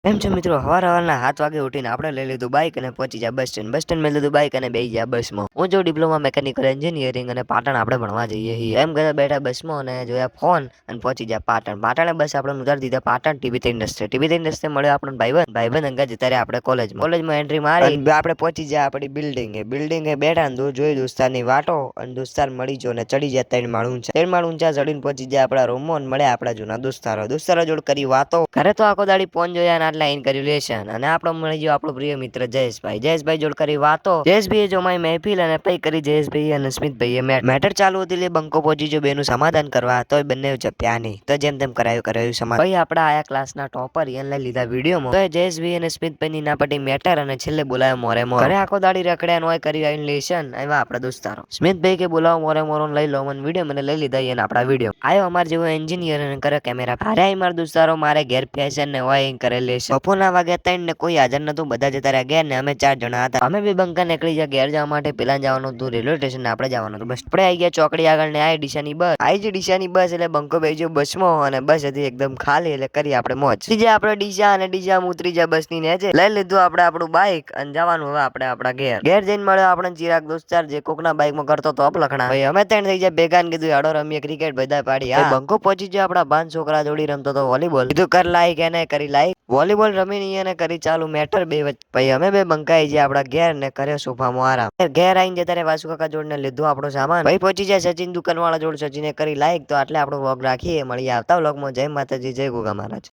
એમ છે મિત્રો હવારના 7 વાગે ઉઠીને આપણે લઈ લીધું બાઈક અને પહોંચી ગયા બસ સ્ટેન્ડ મેં લીધું બાઈક અને બેસી ગયા બસમાં. હું જો ડિપ્લોમા મિકેનિકલ એન્જિનિયરિંગ અને પાટણ આપણે ભણવા જઈએ છીએ. એમ ઘરે બેઠા બસમાં અને જોયા ફોન અને પહોંચી ગયા પાટણે બસ આપણે ઉતારી દીધા પાટણ ટીબી 3 રસ્તે મળ્યો આપણને ભાઈબંધ અંગા જતા રહ્યા આપણે કોલેજમાં એન્ટ્રી મારી અને આપણે પહોંચી ગયા આપણી બિલ્ડિંગે બેઠા ને જોઈ દોસ્તારની વાટો અને દોસ્તાર મળી જો ને ચડી ગયા 3 માળ ઊંચા ચડીને પહોંચી ગયા આપણા રૂમમાં મળ્યા આપણા જૂના દોસ્તારો જોડ કરી વાતો. ઘરે તો આખો દાડી ફોન જોયા લાઈન કર્યું લેશન અને આપણો મળી ગયો આપણો પ્રિય મિત્ર જયેશભાઈ જોડ કરી વાતો. જયેશભાઈએ જો મારી મહેફિલ અને પૈ કરી જયેશભાઈ અને સ્મિતભાઈએ મેટર ચાલુ હતી એટલે બંકો પહોંચી જો બેનું સમાધાન કરવા તોય બંને જપ્યા નહીં તો જેમ તેમ કરાયું સમાધાન. ભાઈ આપણા આયા ક્લાસના ટોપર એને લઈ લીધા વિડીયોમાં તો જયેશભાઈ અને સ્મિતભાઈની ના પટી મેટર અને છેલ્લે બોલાયો મોરે ઘરે આખો દાડી રખડ્યા હોય કરી આવીને લેશન આવ્યા આપણા દોસ્તારો. સ્મિતભાઈ કે બોલાવો મોરે લઈ લો મને વિડીયો મને લઈ લીધા એને આપણા વિડીયો આયો અમાર જેવો એન્જિનિયર અને કરે કેમેરા ભારે મારા દોસ્તારો મારે ઘેર ફેશન ને હોય એમ કરે લેશન. બપોરના વાગે 3 ને કોઈ હાજર નતું બધા જતા રહ્યા ઘેર ને અમે 4 જણા હતા. અમે બી બંકા નીકળી ગયા ઘેર જવા માટે પેલા જવાનું હતું રેલવે સ્ટેશન આપણે જવાનું હતું બસ આપણે આવી ગયા ચોકડી આગળ ને આ ડીસાની બસ એટલે બંકો બેસી ગયો બસમાં અને બસ હતી એકદમ ખાલી એટલે કરી આપણે મોજ. આપણે ડીસા ઉતરી જાય બસની નેચે લઈ લીધું આપણે આપણું બાઈક અને જવાનું હવે આપણે આપણા ઘેર જઈને મળ્યો આપણે ચિરાગ દોસ્તાર જે કોકના બાઈકમાં કરતો તો લખણા ભાઈ અમે 3 થઈ જાય ભેગા ને કીધું હાડો રમીએ ક્રિકેટ બધા પાડી બંકો પહોંચી ગયો આપણા 5 છોકરા જોડી રમતો તો વોલીબોલ કીધું કર લાઈક એને કરી લાઈક વોલીબોલ રમીને એને કરી ચાલુ મેટર બે વચ્ચે ભાઈ અમે બે બંકાઈ ગયા આપણા ઘેર ને કર્યો સોફામાં આરામ. ઘેર આવીને જતા રે વાસુ કાકા જોડ ને લીધું આપણો સામાન ભાઈ પહોંચી જાય સચિન દુકાનવાળા જોડ સચિને કરી લાઈક તો આટલે આપણો વ્લોગ રાખીએ મળીએ આવતા વ્લોગમાં. જય માતાજી જય ગોગા મહારાજ.